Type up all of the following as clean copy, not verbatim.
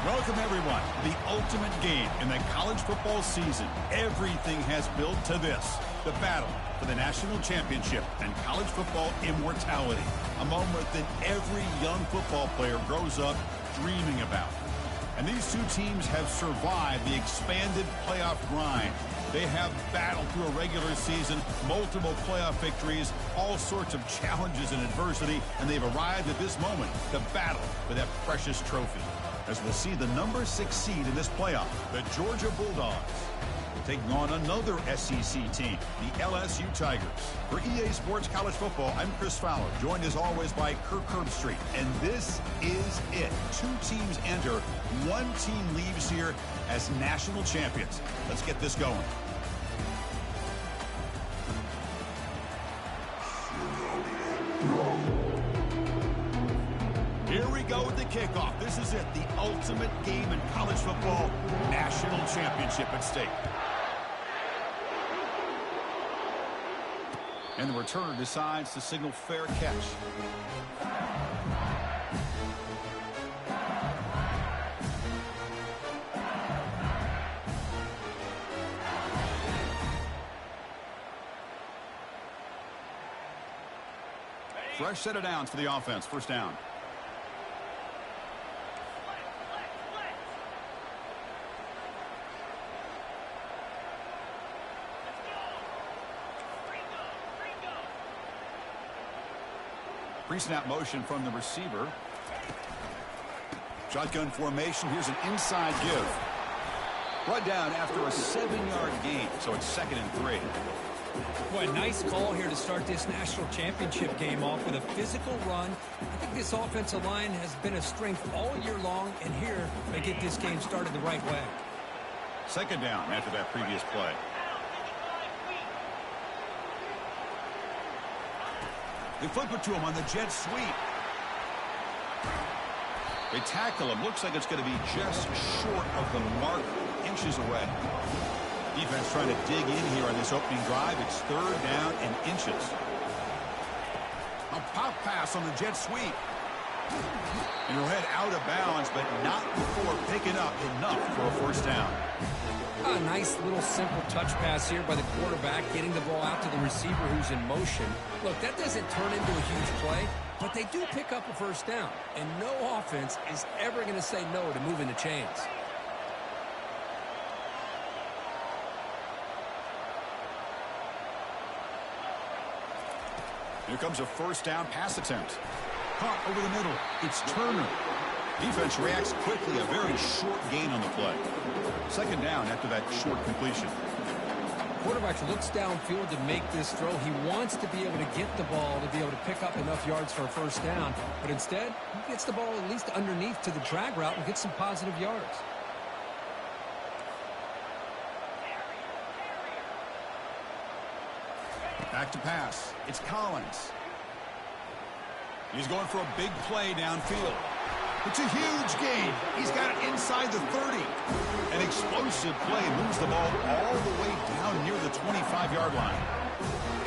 Welcome, everyone, to the ultimate game in the college football season. Everything has built to this, the battle for the national championship and college football immortality, a moment that every young football player grows up dreaming about. And these two teams have survived the expanded playoff grind. They have battled through a regular season, multiple playoff victories, all sorts of challenges and adversity, and they've arrived at this moment, the battle for that precious trophy. As we'll see the number 6 seed in this playoff, the Georgia Bulldogs, taking on another SEC team, the LSU Tigers. For EA Sports College Football, I'm Chris Fowler, joined as always by Kirk Herbstreit. And this is it. 2 teams enter, 1 team leaves here as national champions. Let's get this going. Here we go with the kickoff. This is it, the ultimate game in college football, national championship at stake. And the returner decides to signal fair catch. Fresh set of downs for the offense. First down. Pre-snap motion from the receiver. Shotgun formation. Here's an inside give. Brought down after a 7-yard gain, so it's 2nd and 3. Boy, nice call here to start this national championship game off with a physical run. I think this offensive line has been a strength all year long, and here they get this game started the right way. 2nd down after that previous play. They flip it to him on the jet sweep. They tackle him. Looks like it's going to be just short of the mark, inches away. Defense trying to dig in here on this opening drive. It's 3rd down and inches. A pop pass on the jet sweep. And he'll head out of bounds, but not before picking up enough for a 1st down. A nice little simple touch pass here by the quarterback, getting the ball out to the receiver who's in motion. Look, that doesn't turn into a huge play, but they do pick up a 1st down. And no offense is ever going to say no to moving the chains. Here comes a 1st down pass attempt. Caught over the middle. It's Turner. Defense reacts quickly. A very short gain on the play. 2nd down after that short completion. Quarterback looks downfield to make this throw. He wants to be able to get the ball to be able to pick up enough yards for a 1st down. But instead, he gets the ball at least underneath to the drag route and gets some positive yards. Back to pass. It's Collins. He's going for a big play downfield. It's a huge gain. He's got it inside the 30. An explosive play moves the ball all the way down near the 25-yard line.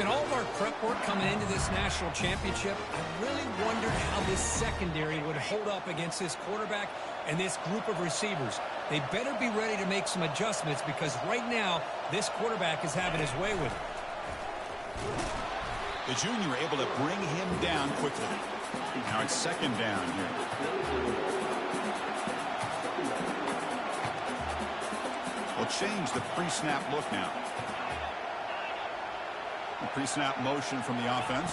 In all of our prep work coming into this national championship, I really wondered how this secondary would hold up against this quarterback and this group of receivers. They better be ready to make some adjustments because right now, this quarterback is having his way with it. The junior able to bring him down quickly. Now it's 2nd down here. We'll change the pre-snap look now. The pre-snap motion from the offense.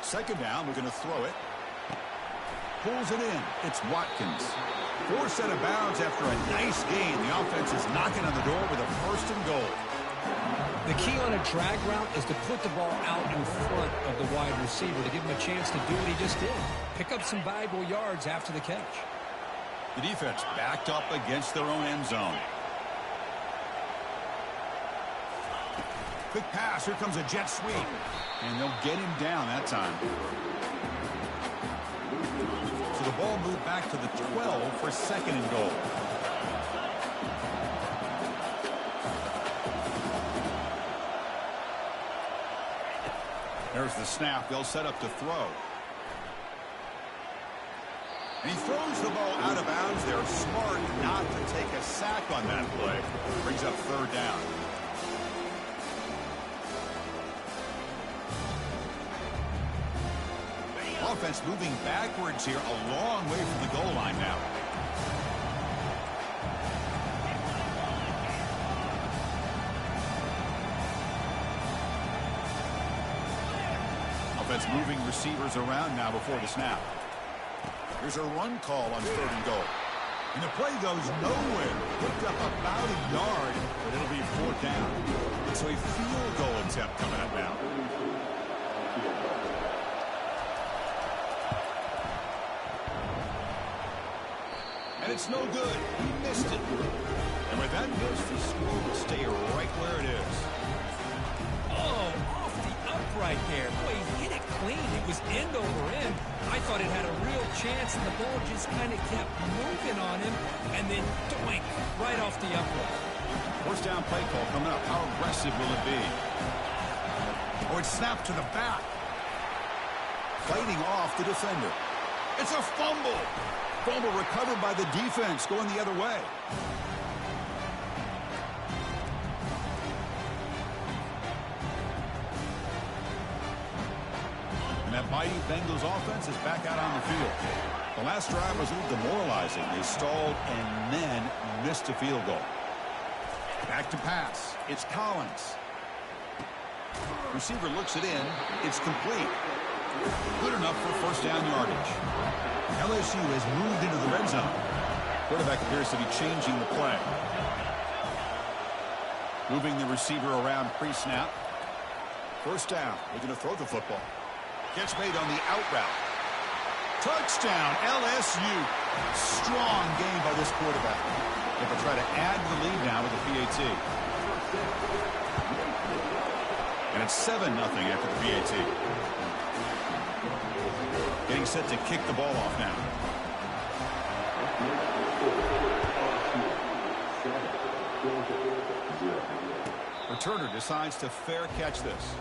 2nd down, we're going to throw it. Pulls it in. It's Watkins. 4th out of bounds after a nice gain. The offense is knocking on the door with a 1st and goal. The key on a drag route is to put the ball out in front of the wide receiver to give him a chance to do what he just did. Pick up some valuable yards after the catch. The defense backed up against their own end zone. Quick pass. Here comes a jet sweep. And they'll get him down that time. So the ball moved back to the 12 for 2nd and goal. There's the snap. They'll set up to throw. And he throws the ball out of bounds there. Smart not to take a sack on that play. Brings up third down. Offense moving backwards here, a long way from the goal line now. Offense moving receivers around now before the snap. Here's a run call on 3rd and goal. And the play goes nowhere. Picked up about a yard, but it'll be 4th down. And so a field goal attempt coming up now. And it's no good. He missed it. And with that miss, the score will stay right where it is. Oh, off the upright there. Boy, he hit it clean. It was end over end. I thought it had a real chance, and the ball just kind of kept moving on him. And then, doink, right off the upright. First down play call coming up. How aggressive will it be? Oh, it's snapped to the back. Fighting off the defender. It's a fumble. Fumble recovered by the defense, going the other way. And that mighty Bengals offense is back out on the field. The last drive was a little demoralizing. They stalled and then missed a field goal. Back to pass. It's Collins. Receiver looks it in. It's complete. Good enough for first down yardage. LSU has moved into the red zone. Quarterback appears to be changing the play. Moving the receiver around pre-snap. First down. They're going to throw the football. Gets made on the out route. Touchdown, LSU. Strong game by this quarterback. They will try to add the lead now with the PAT. And it's 7-0 after the PAT. Getting set to kick the ball off now. Returner decides to fair catch this.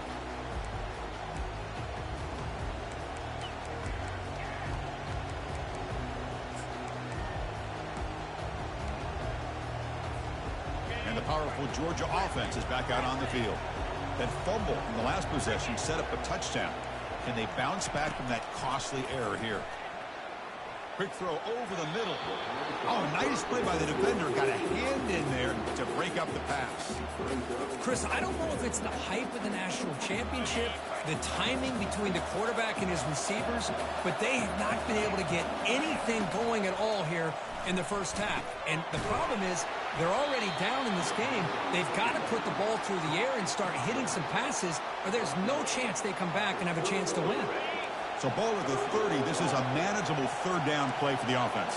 And the powerful Georgia offense is back out on the field. That fumble from the last possession set up a touchdown. Can they bounce back from that costly error here? Quick throw over the middle. Oh, nice play by the defender. Got a hand in there to break up the pass. Chris, I don't know if it's the hype of the national championship, the timing between the quarterback and his receivers, but they have not been able to get anything going at all here in the first half. And the problem is they're already down in this game. They've got to put the ball through the air and start hitting some passes, or there's no chance they come back and have a chance to win. So ball at the 30. This is a manageable third down play for the offense.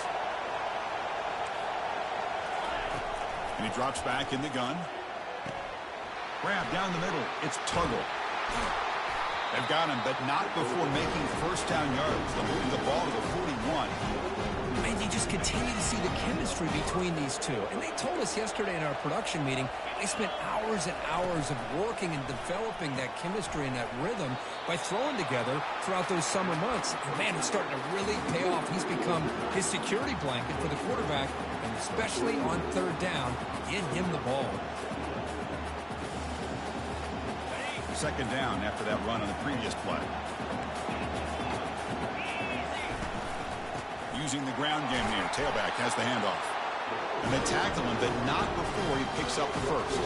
And he drops back in the gun. Grab down the middle. It's Tuggle. They've got him, but not before making first down yards. They'll move the ball to the 41. And you just continue to see the chemistry between these two. And they told us yesterday in our production meeting, they spent hours and hours of working and developing that chemistry and that rhythm by throwing together throughout those summer months. And man, it's starting to really pay off. He's become his security blanket for the quarterback, and especially on third down, get him the ball. Second down after that run on the previous play. Using the ground game here. Tailback has the handoff. And they tackle him, but not before he picks up the first.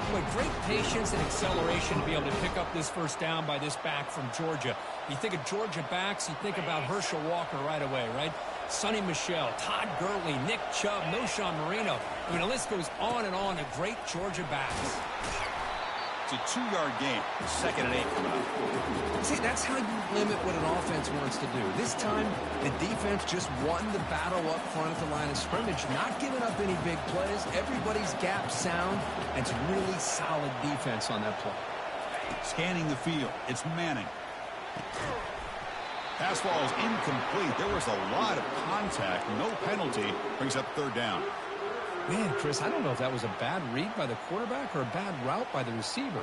Boy, great patience and acceleration to be able to pick up this first down by this back from Georgia. You think of Georgia backs, you think about Herschel Walker right away, right? Sonny Michel, Todd Gurley, Nick Chubb, Noshawn Marino. I mean, the list goes on and on of great Georgia backs. It's a 2-yard gain. 2nd and 8 coming up. See, that's how you limit what an offense wants to do. This time, the defense just won the battle up front at the line of scrimmage, not giving up any big plays. Everybody's gap sound, and it's really solid defense on that play. Scanning the field. It's Manning. Pass ball is incomplete. There was a lot of contact. No penalty. Brings up third down. Man, Chris, I don't know if that was a bad read by the quarterback or a bad route by the receiver.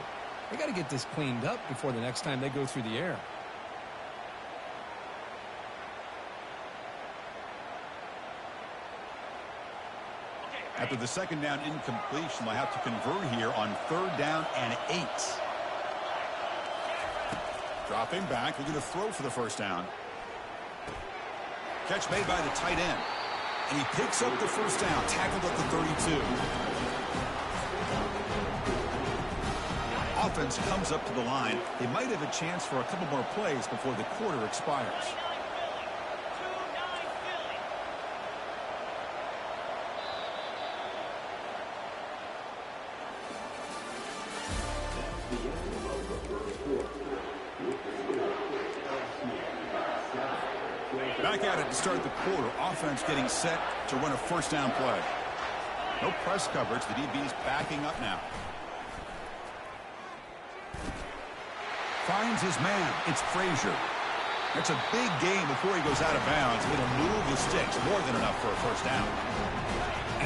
They got to get this cleaned up before the next time they go through the air. After the second down incompletion, they'll have to convert here on 3rd down and 8. Dropping back, looking to throw for the first down. Catch made by the tight end. And he picks up the first down, tackled at the 32. Offense comes up to the line. They might have a chance for a couple more plays before the quarter expires. Back at it to start the quarter. Offense getting set to run a first down play. No press coverage. The DB's backing up now. Finds his man. It's Frazier. That's a big gain before he goes out of bounds. It'll move the sticks. More than enough for a first down.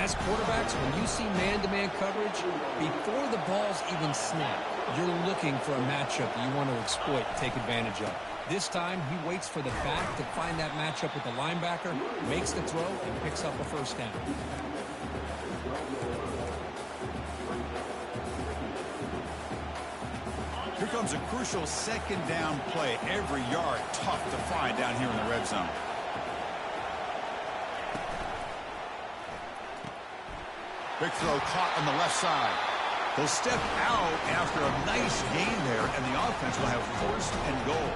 As quarterbacks, when you see man-to-man coverage, before the ball's even snapped, you're looking for a matchup that you want to exploit and take advantage of. This time, he waits for the back to find that matchup with the linebacker, makes the throw, and picks up a first down. Here comes a crucial second down play. Every yard tough to find down here in the red zone. Big throw caught on the left side. They'll step out after a nice gain there, and the offense will have 1st and goal.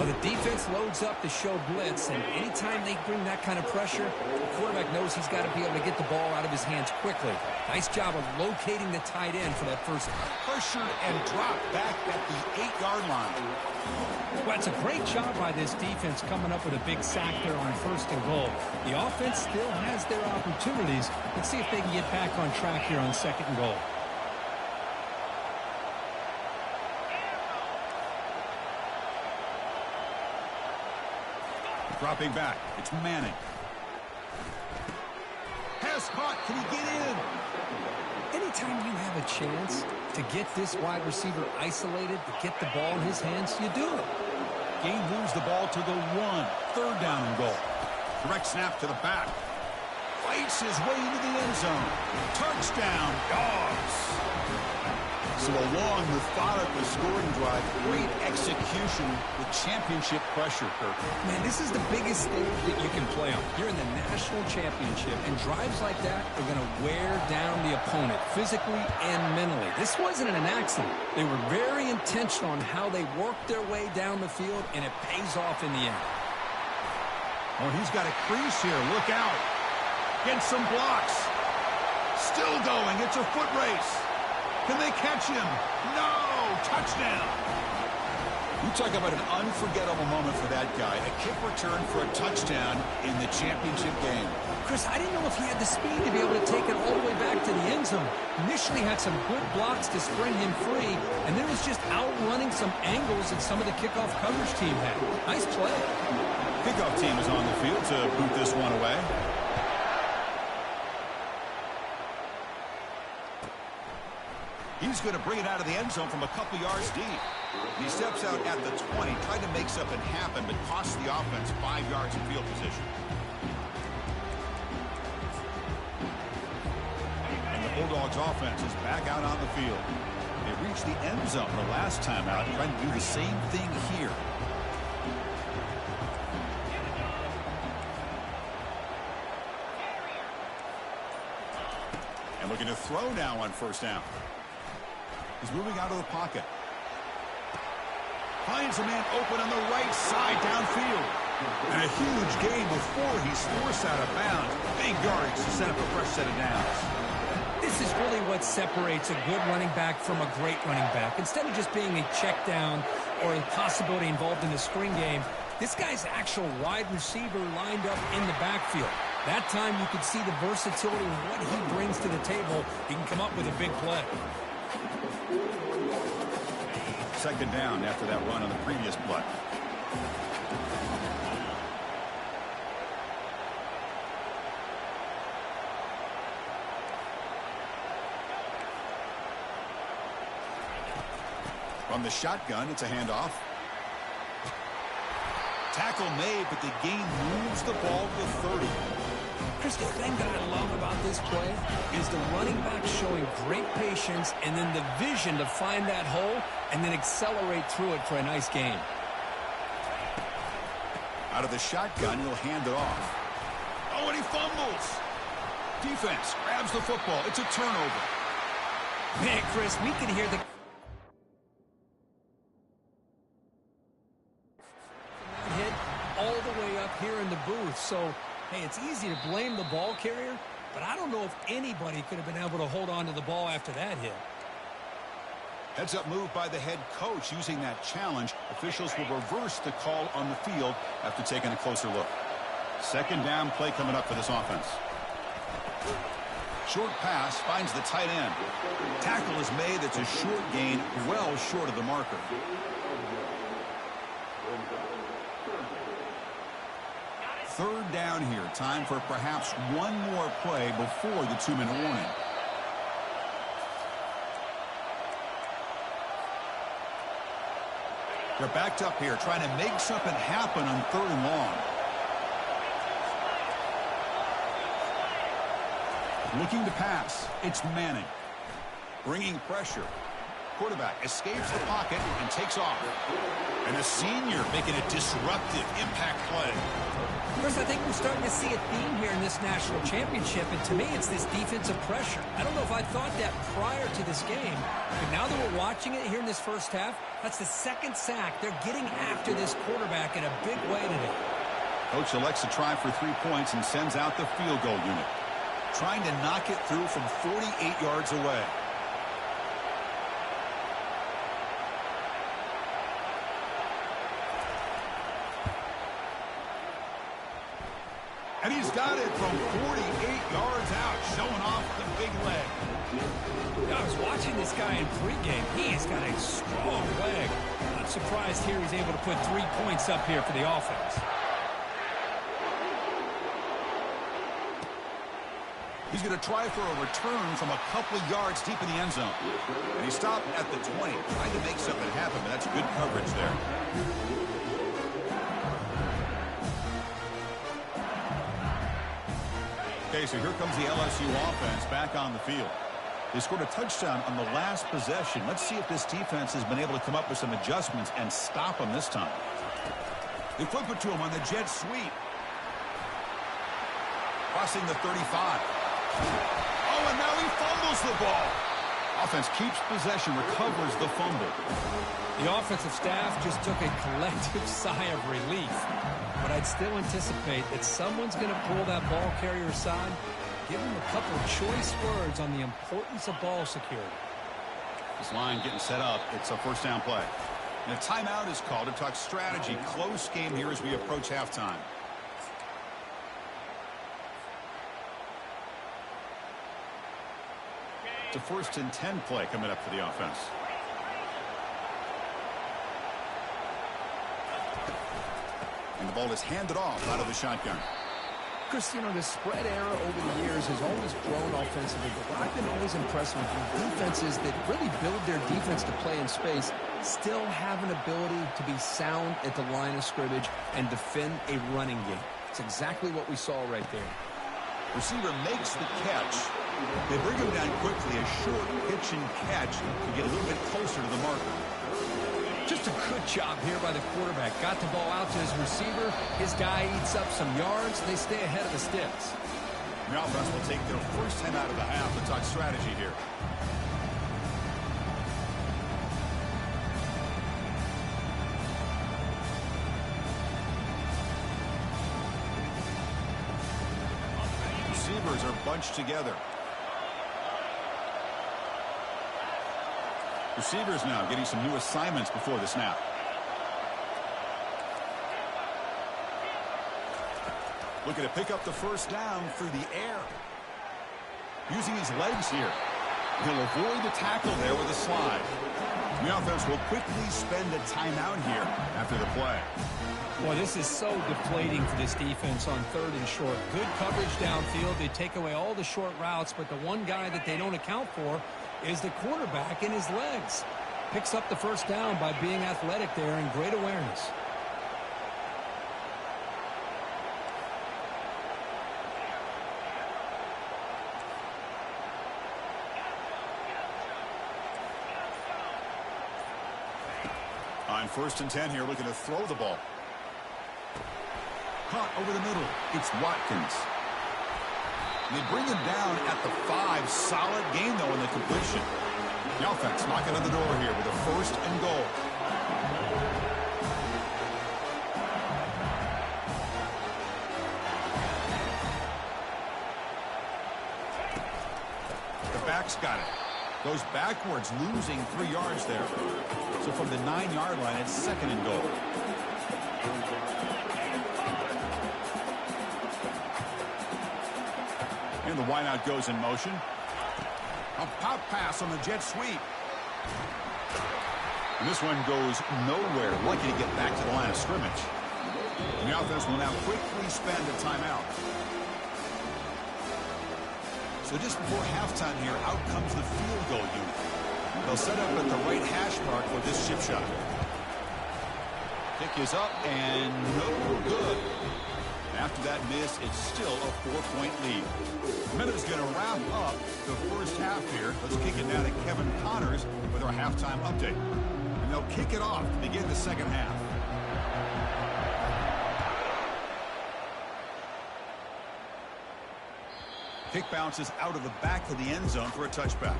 Well, the defense loads up to show blitz, and anytime they bring that kind of pressure, the quarterback knows he's got to be able to get the ball out of his hands quickly. Nice job of locating the tight end for that first. Pressured and dropped back at the 8-yard line. Well, it's a great job by this defense coming up with a big sack there on 1st and goal. The offense still has their opportunities. Let's see if they can get back on track here on 2nd and goal. Dropping back. It's Manning. Pass caught. Can he get in? Anytime you have a chance to get this wide receiver isolated, to get the ball in his hands, you do it. Gain moves the ball to the 1. 3rd down and goal. Direct snap to the back. Fights his way into the end zone. Touchdown, Dogs. So a long, methodical scoring drive. Great execution with championship pressure, Kirk. Man, this is the biggest thing that you can play on. You're in the national championship, and drives like that are going to wear down the opponent physically and mentally. This wasn't an accident. They were very intentional on how they worked their way down the field, and it pays off in the end. Oh, he's got a crease here. Look out. Gets some blocks. Still going. It's a foot race. Can they catch him? No! Touchdown! You talk about an unforgettable moment for that guy. A kick return for a touchdown in the championship game. Chris, I didn't know if he had the speed to be able to take it all the way back to the end zone. Initially had some good blocks to spring him free, and then was just outrunning some angles that some of the kickoff coverage team had. Nice play. Kickoff team is on the field to boot this one away. He's going to bring it out of the end zone from a couple yards deep. He steps out at the 20, tried to make something happen, but costs the offense 5 yards in field position. And the Bulldogs offense is back out on the field. They reached the end zone the last time out, trying to do the same thing here. And looking to throw now on 1st down. He's moving out of the pocket. Finds a man open on the right side downfield. And a huge gain before he's forced out of bounds. Big yards to set up a fresh set of downs. This is really what separates a good running back from a great running back. Instead of just being a check down or a possibility involved in the screen game, this guy's actual wide receiver lined up in the backfield. That time you could see the versatility of what he brings to the table. He can come up with a big play. 2nd down after that run on the previous play. From the shotgun, it's a handoff. Tackle made, but the gain moves the ball to the 30. Chris, the thing that I love about this play is the running back showing great patience and then the vision to find that hole and then accelerate through it for a nice gain. Out of the shotgun, he'll hand it off. Oh, and he fumbles. Defense grabs the football. It's a turnover. Man, Chris, we can hear the hit all the way up here in the booth. So, hey, it's easy to blame the ball carrier, but I don't know if anybody could have been able to hold on to the ball after that hit. Heads-up move by the head coach using that challenge. Officials will reverse the call on the field after taking a closer look. Second down play coming up for this offense. Short pass finds the tight end. Tackle is made. That's a short gain, well short of the marker. Third down here. Time for perhaps one more play before the 2-minute warning. They're backed up here, trying to make something happen on 3rd and long. Looking to pass. It's Manning. Bringing pressure. Quarterback escapes the pocket and takes off. And the senior making a disruptive impact play. Chris, I think we're starting to see a theme here in this national championship, and to me it's this defensive pressure. I don't know if I thought that prior to this game, but now that we're watching it here in this first half, that's the second sack. They're getting after this quarterback in a big way today. Coach elects to try for 3 points and sends out the field goal unit. Trying to knock it through from 48 yards away. And he's got it from 48 yards out, showing off the big leg. I was watching this guy in pregame. He's got a strong leg. Not surprised here he's able to put 3 points up here for the offense. He's going to try for a return from a couple of yards deep in the end zone. And he stopped at the 20, trying to make something happen, but that's good coverage there. Okay, so here comes the LSU offense back on the field. They scored a touchdown on the last possession. Let's see if this defense has been able to come up with some adjustments and stop them this time. They flip it to him on the jet sweep. Crossing the 35. Oh, and now he fumbles the ball. Offense keeps possession, recovers the fumble. The offensive staff just took a collective sigh of relief. But I'd still anticipate that someone's going to pull that ball carrier aside, give him a couple of choice words on the importance of ball security. This line getting set up. It's a first down play. And a timeout is called to talk strategy. Close game here as we approach halftime. It's a 1st and 10 play coming up for the offense. And the ball is handed off out of the shotgun. Chris, you know, the spread era over the years has always grown offensively, but what I've been always impressed with defenses that really build their defense to play in space still have an ability to be sound at the line of scrimmage and defend a running game. It's exactly what we saw right there. Receiver makes the catch. They bring him down quickly, a short pitch and catch to get a little bit closer to the marker. Just a good job here by the quarterback. Got the ball out to his receiver. His guy eats up some yards. They stay ahead of the sticks. The offense will take their first time out of the half to talk strategy here. Receivers are bunched together. Receivers now getting some new assignments before the snap. Looking to pick up the first down through the air. Using his legs here. He'll avoid the tackle there with a slide. The offense will quickly spend a timeout here after the play. Boy, this is so deflating for this defense on 3rd and short. Good coverage downfield. They take away all the short routes, but the one guy that they don't account for is the quarterback in his legs. Picks up the first down by being athletic there and great awareness. On 1st and 10 here, looking to throw the ball. Caught over the middle. It's Watkins. And they bring him down at the 5. Solid game, though, in the completion. The offense knocking on the door here with a 1st and goal. The back's got it. Goes backwards, losing 3 yards there. So from the 9-yard line, it's 2nd and goal. And the wideout goes in motion. A pop pass on the jet sweep. And this one goes nowhere. Lucky to get back to the line of scrimmage. And the offense will now quickly spend a timeout. So just before halftime here, out comes the field goal unit. They'll set up at the right hash mark for this chip shot. Kick is up and no good. After that miss, it's still a 4-point lead. Minutes going to wrap up the first half here. Let's kick it now to Kevin Connors with our halftime update. And they'll kick it off to begin the second half. Kick bounces out of the back of the end zone for a touchback.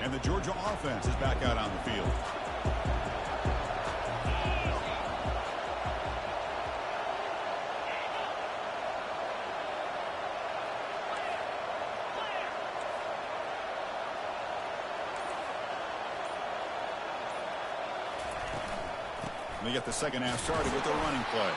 And the Georgia offense is back out on the field. We get the second half started with a running play.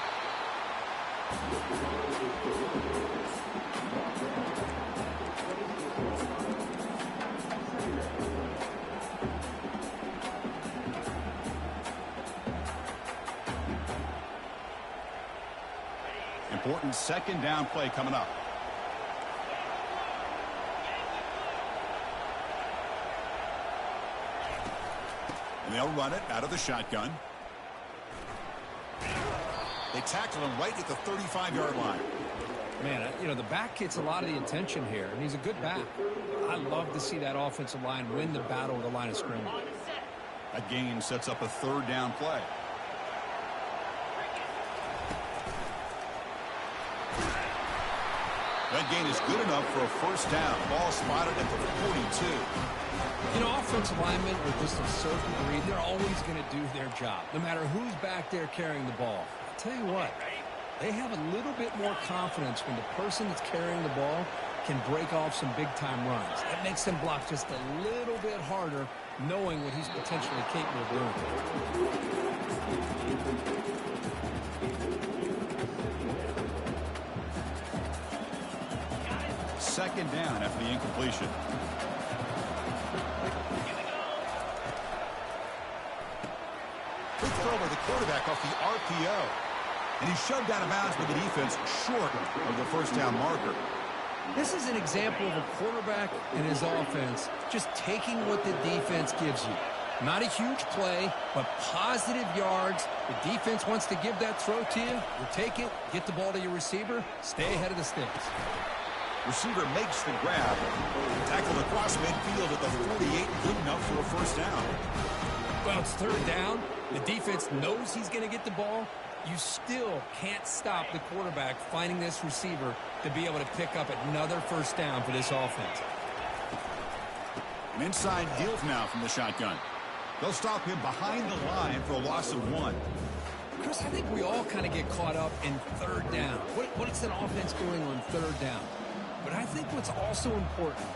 Important second down play coming up. And they'll run it out of the shotgun. They tackle him right at the 35-yard line. Man, you know, the back gets a lot of the attention here, and he's a good back. I love to see that offensive line win the battle with the line of scrimmage. That gain sets up a third down play. That gain is good enough for a first down. Ball spotted at the 42. You know, offensive linemen are just a certain breed. They're always going to do their job, no matter who's back there carrying the ball. I'll tell you what, they have a little bit more confidence when the person that's carrying the ball can break off some big-time runs. That makes them block just a little bit harder, knowing what he's potentially capable of doing. Second down after the incompletion. Quick throw by the quarterback off the RPO. And he's shoved out of bounds by the defense short of the first down marker. This is an example of a quarterback and his offense just taking what the defense gives you. Not a huge play, but positive yards. The defense wants to give that throw to you. You take it, get the ball to your receiver, stay ahead of the sticks. Receiver makes the grab. Tackled across midfield at the 48, good enough for a first down. Well, it's third down. The defense knows he's going to get the ball. You still can't stop the quarterback finding this receiver to be able to pick up another first down for this offense. An inside deal now from the shotgun. They'll stop him behind the line for a loss of 1. Chris, I think we all kind of get caught up in third down. What is an offense doing on third down? But I think what's also important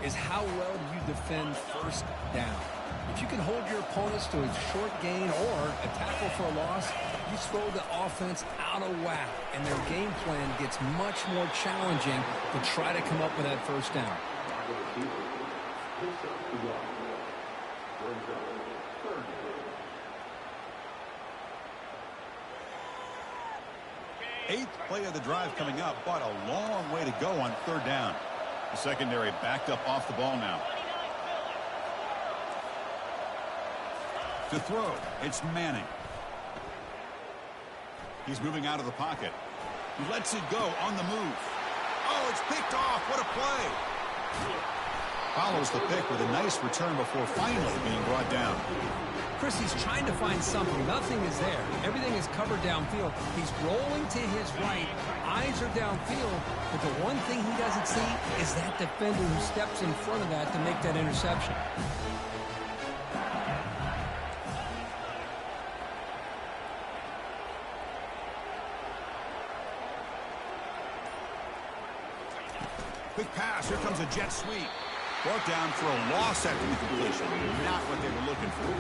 is how well do you defend first down. If you can hold your opponents to a short gain or a tackle for a loss, you throw the offense out of whack, and their game plan gets much more challenging to try to come up with that first down. Eighth play of the drive coming up, but a long way to go on third down. The secondary backed up off the ball now. To throw, it's Manning. He's moving out of the pocket. He lets it go on the move. Oh, it's picked off. What a play. Follows the pick with a nice return before finally being brought down. Chris, he's trying to find something. Nothing is there. Everything is covered downfield. He's rolling to his right. Eyes are downfield. But the one thing he doesn't see is that defender who steps in front of that to make that interception. Quick pass. Here comes a jet sweep. Brought down for a loss after the completion. Not what they were looking for.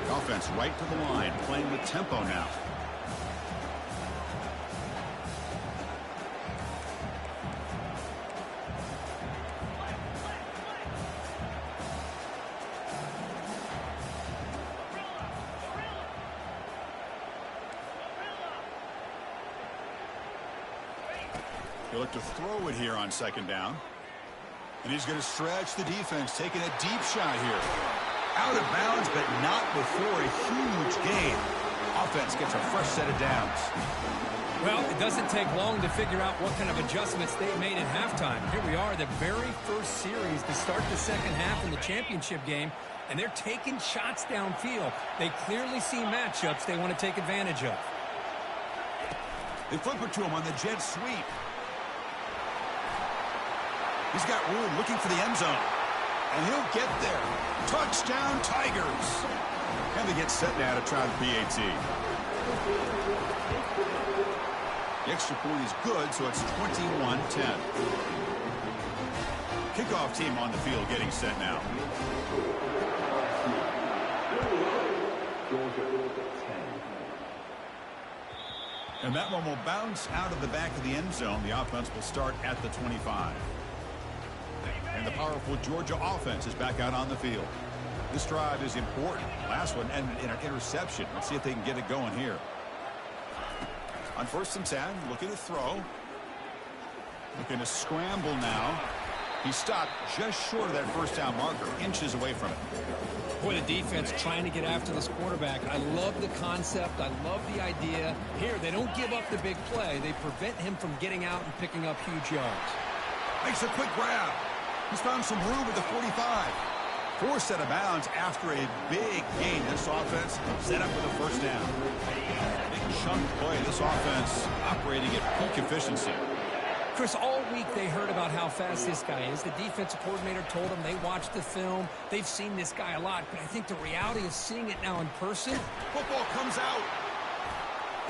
The offense right to the line, playing with tempo now. He'll look to throw it here on second down. And he's going to stretch the defense, taking a deep shot here. Out of bounds, but not before a huge gain. Offense gets a fresh set of downs. Well, it doesn't take long to figure out what kind of adjustments they've made at halftime. Here we are, the very first series to start the second half in the championship game, and they're taking shots downfield. They clearly see matchups they want to take advantage of. They flip it to him on the jet sweep. He's got room looking for the end zone. And he'll get there. Touchdown, Tigers. And they get set now to try the PAT. The extra point is good, so it's 21-10. Kickoff team on the field getting set now. And that one will bounce out of the back of the end zone. The offense will start at the 25. And the powerful Georgia offense is back out on the field. This drive is important. Last one ended in an interception. Let's see if they can get it going here. On 1st and 10, looking to throw. Looking to scramble now. He stopped just short of that first down marker, inches away from it. Boy, the defense trying to get after this quarterback. I love the concept. I love the idea. Here, they don't give up the big play. They prevent him from getting out and picking up huge yards. Makes a quick grab. He's found some room at the 45. Forced out of bounds after a big gain. This offense set up with a first down. Big chunk play. This offense operating at peak efficiency. Chris, all week they heard about how fast this guy is. The defensive coordinator told them they watched the film. They've seen this guy a lot. But I think the reality of seeing it now in person. Football comes out.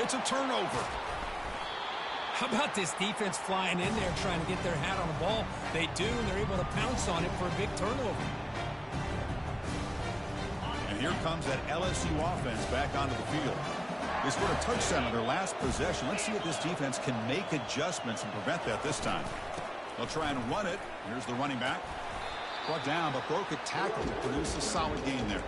It's a turnover. How about this defense flying in there trying to get their hat on the ball? They do, and they're able to pounce on it for a big turnover. And here comes that LSU offense back onto the field. They scored a touchdown on their last possession. Let's see if this defense can make adjustments and prevent that this time. They'll try and run it. Here's the running back. Brought down, but broke a tackle to produce a solid gain there.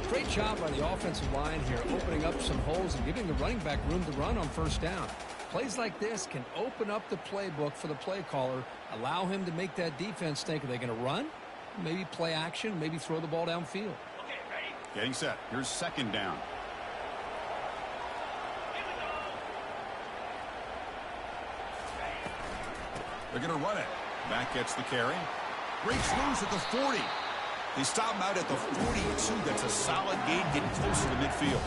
Great job by the offensive line here, opening up some holes and giving the running back room to run on first down. Plays like this can open up the playbook for the play caller, allow him to make that defense think, are they going to run? Maybe play action, maybe throw the ball downfield. Okay, ready? Getting set. Here's second down. They're going to run it. Back gets the carry. Breaks loose at the 40. They stop him out at the 42. That's a solid gain, getting closer to midfield.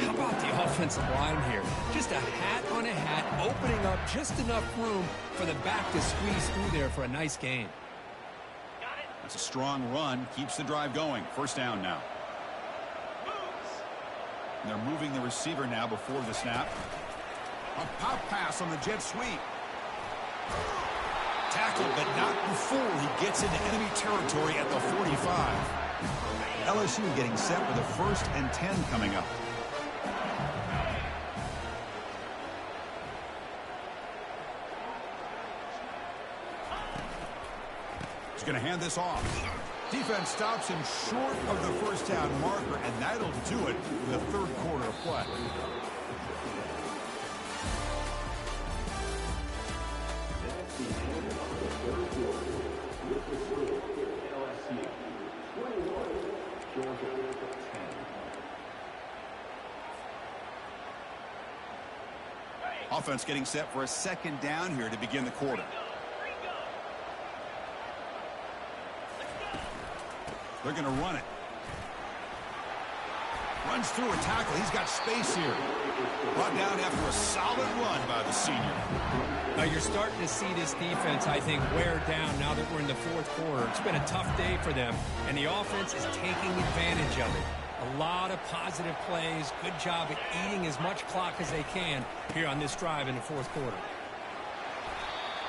How about the offensive line here? Just a hat on a hat, opening up just enough room for the back to squeeze through there for a nice gain. That's a strong run. Keeps the drive going. First down now. And they're moving the receiver now before the snap. A pop pass on the jet sweep. Tackled, but not before he gets into enemy territory at the 45. LSU getting set with a 1st and 10 coming up. He's going to hand this off. Defense stops him short of the first down marker, and that'll do it with the 3rd quarter of play. Offense getting set for a 2nd down here to begin the quarter. They're going to run it. Runs through a tackle. He's got space here. Brought down after a solid run by the senior. Now you're starting to see this defense, I think, wear down now that we're in the fourth quarter. It's been a tough day for them, and the offense is taking advantage of it. A lot of positive plays. Good job at eating as much clock as they can here on this drive in the fourth quarter.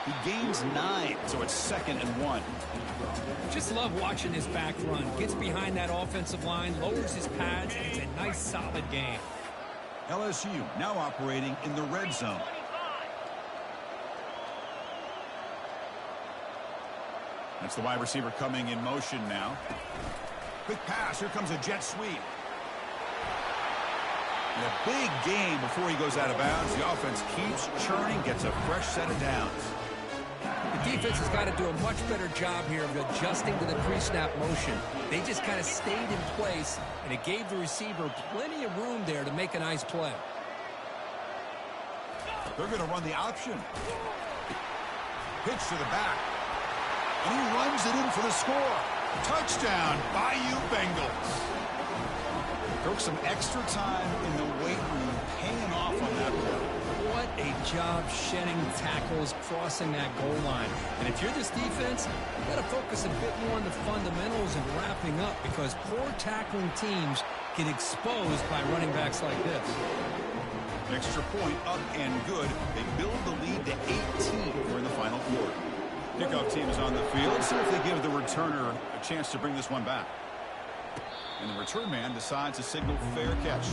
He gains 9, so it's 2nd and 1. Just love watching this back run. Gets behind that offensive line, lowers his pads, and it's a nice, solid game. LSU now operating in the red zone. That's the wide receiver coming in motion now. Quick pass. Here comes a jet sweep. And a big gain before he goes out of bounds. The offense keeps churning, gets a fresh set of downs. The defense has got to do a much better job here of adjusting to the pre-snap motion. They just kind of stayed in place, and it gave the receiver plenty of room there to make a nice play. They're going to run the option. Pitch to the back. And he runs it in for the score. Touchdown, Bayou Bengals. Took some extra time in the weight room, paying off on that play. What a job shedding tackles, crossing that goal line. And if you're this defense, you've got to focus a bit more on the fundamentals and wrapping up, because poor tackling teams get exposed by running backs like this. Extra point up and good. They build the lead to 18 during the final quarter. Kickoff team is on the field. See if they give the returner a chance to bring this one back. And the return man decides to signal fair catch.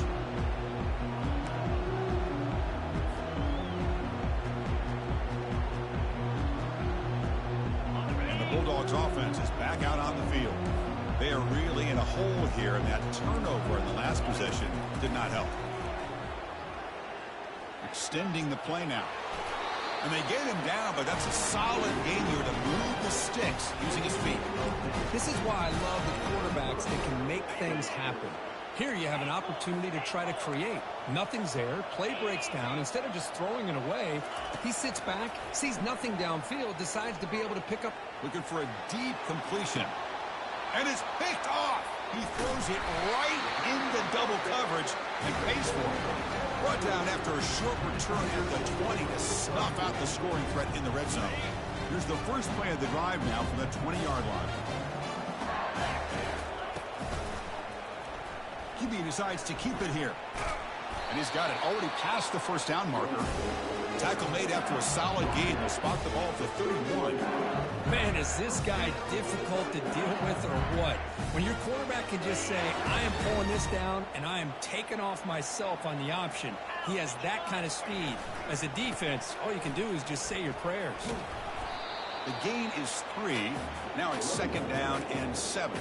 And the Bulldogs offense is back out on the field. They are really in a hole here, and that turnover in the last possession did not help. Extending the play now. And they get him down, but that's a solid gain here to move the sticks using his feet. This is why I love the quarterbacks that can make things happen. Here you have an opportunity to try to create. Nothing's there. Play breaks down. Instead of just throwing it away, he sits back, sees nothing downfield, decides to be able to pick up. Looking for a deep completion. And it's picked off. He throws it right into double coverage and pays for it. Brought down after a short return at the 20 to snuff out the scoring threat in the red zone. Here's the first play of the drive now from the 20-yard line. QB decides to keep it here. And he's got it already past the first down marker. Tackle made after a solid gain. Will spot the ball at the 31. Man, is this guy difficult to deal with or what? When your quarterback can just say, I am pulling this down and I am taking off myself on the option. He has that kind of speed. As a defense, all you can do is just say your prayers. The gain is 3. Now it's 2nd down and 7.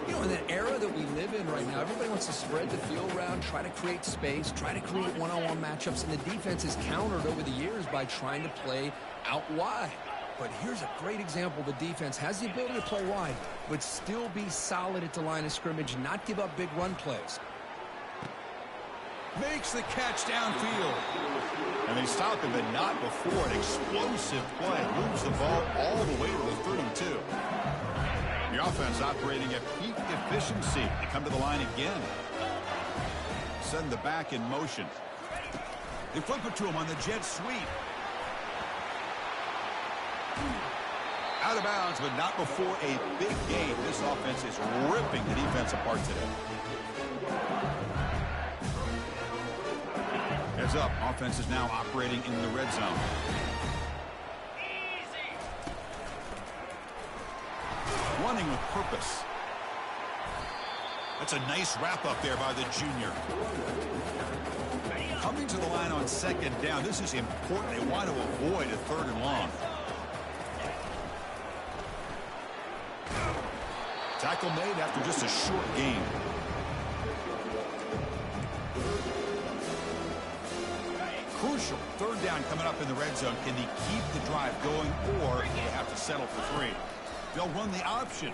You know, in the era that we live in right now, everybody wants to spread the field around, try to create space, try to create one-on-one matchups, and the defense is countered over the years by trying to play out wide. But here's a great example. The defense has the ability to play wide, but still be solid at the line of scrimmage, not give up big run plays. Makes the catch downfield. And they stop him, but not before an explosive play. Moves the ball all the way to the 32. The offense operating at peak efficiency. They come to the line again. Send the back in motion. They flip it to him on the jet sweep. Out of bounds, but not before a big gain. This offense is ripping the defense apart today. Heads up. Offense is now operating in the red zone. Running with purpose. That's a nice wrap up there by the junior. Coming to the line on 2nd down. This is important. They want to avoid a 3rd and long. Tackle made after just a short gain. Crucial. 3rd down coming up in the red zone. Can he keep the drive going, or do they have to settle for 3? They'll run the option.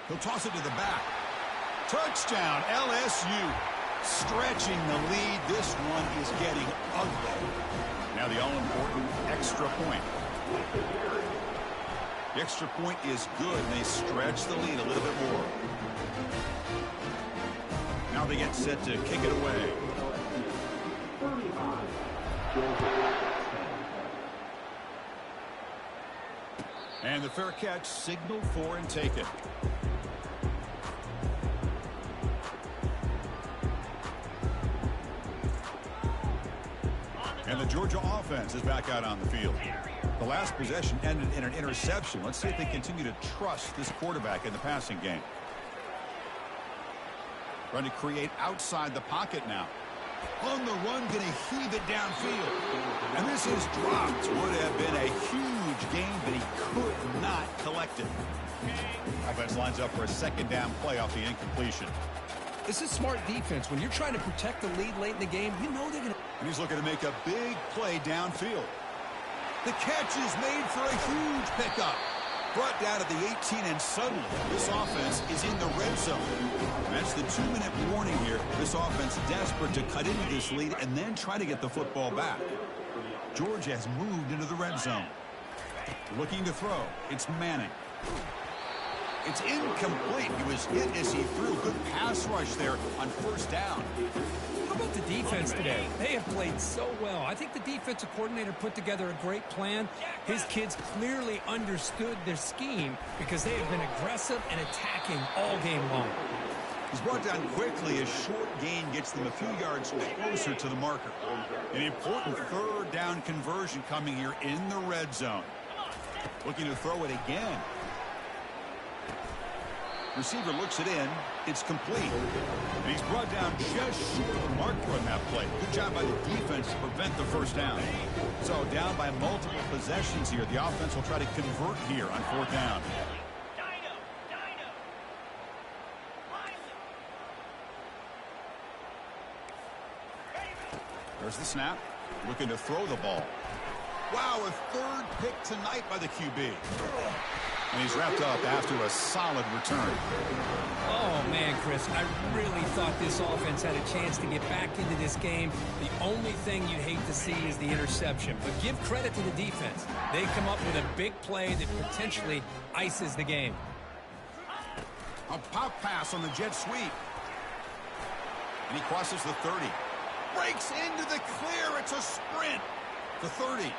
He'll toss it to the back. Touchdown, LSU. Stretching the lead. This one is getting ugly. Now the all-important extra point. The extra point is good, and they stretch the lead a little bit more. Now they get set to kick it away. And the fair catch signaled for and taken. And the Georgia offense is back out on the field. The last possession ended in an interception. Let's see if they continue to trust this quarterback in the passing game. Trying to create outside the pocket now. On the run, going to heave it downfield. And this is dropped. Would have been a huge gain, but he could not collect it. Offense lines up for a second down play off the incompletion. This is smart defense. When you're trying to protect the lead late in the game, you know they're going to... And he's looking to make a big play downfield. The catch is made for a huge pickup. Brought down at the 18, and suddenly this offense is in the red zone. That's the 2-minute warning here. This offense desperate to cut into this lead and then try to get the football back. Georgia has moved into the red zone. Looking to throw. It's Manning. It's incomplete. He was hit as he threw. Good pass rush there on first down. How about the defense today? They have played so well. I think the defensive coordinator put together a great plan. His kids clearly understood their scheme because they have been aggressive and attacking all game long. He's brought down quickly. A short gain gets them a few yards closer to the marker. An important third down conversion coming here in the red zone. Looking to throw it again. Receiver looks it in. It's complete. And he's brought down just short of the marker on that play. Good job by the defense to prevent the first down. So down by multiple possessions here. The offense will try to convert here on fourth down. There's the snap. Looking to throw the ball. Wow, a third pick tonight by the QB. And he's wrapped up after a solid return. Oh, man, Chris, I really thought this offense had a chance to get back into this game. The only thing you'd hate to see is the interception. But give credit to the defense. They come up with a big play that potentially ices the game. A pop pass on the jet sweep. And he crosses the 30. Breaks into the clear. It's a sprint. The 30.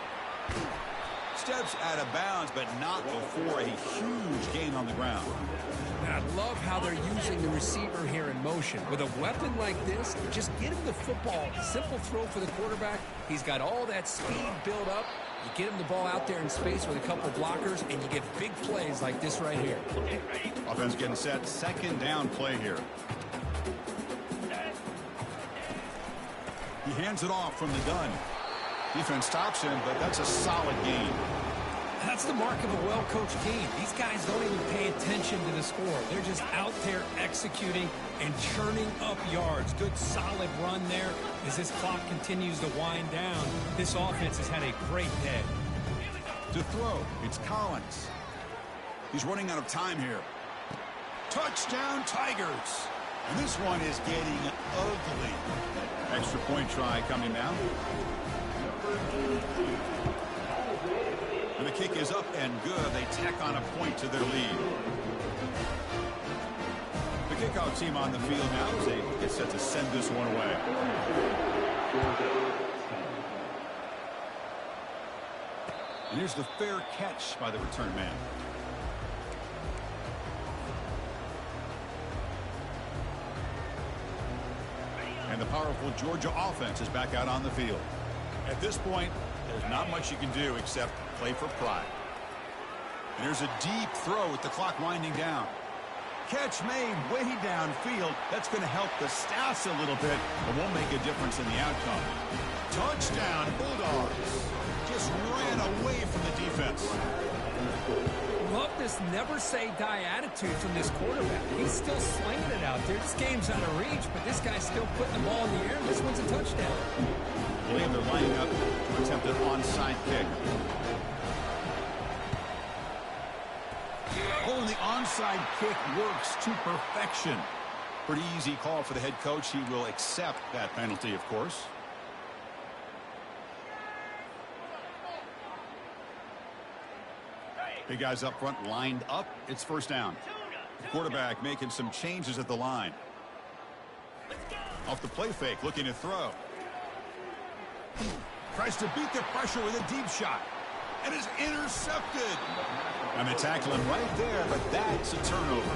Steps out of bounds, but not before a huge gain on the ground. I love how they're using the receiver here in motion. With a weapon like this, just get him the football. Simple throw for the quarterback. He's got all that speed built up. You get him the ball out there in space with a couple blockers, and you get big plays like this right here. Offense getting set. Second down play here. He hands it off from the gun. Defense stops him, but that's a solid gain. That's the mark of a well-coached team. These guys don't even pay attention to the score. They're just out there executing and churning up yards. Good, solid run there. As this clock continues to wind down, this offense has had a great day. To throw, it's Collins. He's running out of time here. Touchdown, Tigers. And this one is getting ugly. Extra point try coming now. And the kick is up and good. They tack on a point to their lead. The kickoff team on the field now as they get set to send this one away. And here's the fair catch by the return man. And the powerful Georgia offense is back out on the field. At this point, there's not much you can do except play for pride. And here's a deep throw with the clock winding down. Catch made way downfield. That's going to help the stats a little bit, but won't make a difference in the outcome. Touchdown, Bulldogs. Just ran away from the defense. Love this never-say-die attitude from this quarterback. He's still slinging it out there. This game's out of reach, but this guy's still putting the ball in the air. This one's a touchdown. I believe they're lining up to attempt an onside kick. Oh, and the onside kick works to perfection. Pretty easy call for the head coach. He will accept that penalty, of course. Big guys up front lined up. It's first down. The quarterback making some changes at the line. Off the play fake, looking to throw. Tries to beat the pressure with a deep shot. And is intercepted. And they tackle him right there, but that's a turnover.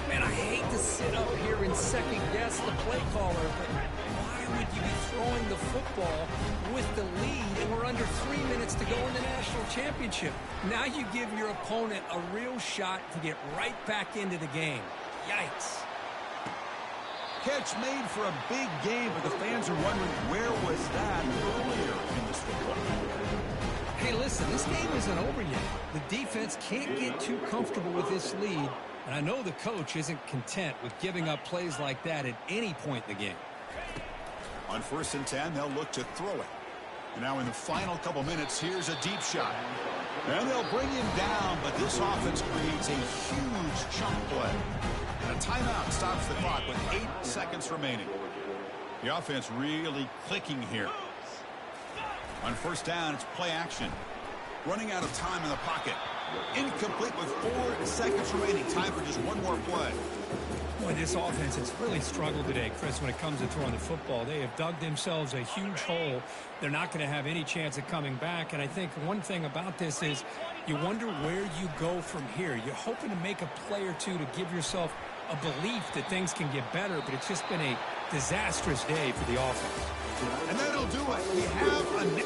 Man, I hate to sit up here and second-guess the play caller, but why would you be throwing the football with the lead and we're under 3 minutes to go in the national championship? Now you give your opponent a real shot to get right back into the game. Yikes. Catch made for a big game, but the fans are wondering where was that earlier in this football game. Hey, listen, this game isn't over yet. The defense can't get too comfortable with this lead, and I know the coach isn't content with giving up plays like that at any point in the game. On 1st and 10, they'll look to throw it. And now in the final couple minutes, here's a deep shot. And they'll bring him down, but this offense creates a huge chunk play. And a timeout stops the clock with 8 seconds remaining. The offense really clicking here. On 1st down, it's play action. Running out of time in the pocket. Incomplete with 4 seconds remaining. Time for just one more play. Boy, this offense has really struggled today, Chris, when it comes to throwing the football. They have dug themselves a huge hole. They're not going to have any chance of coming back. And I think one thing about this is you wonder where you go from here. You're hoping to make a play or two to give yourself a belief that things can get better, but it's just been a disastrous day for the offense. And that'll do it. We have a...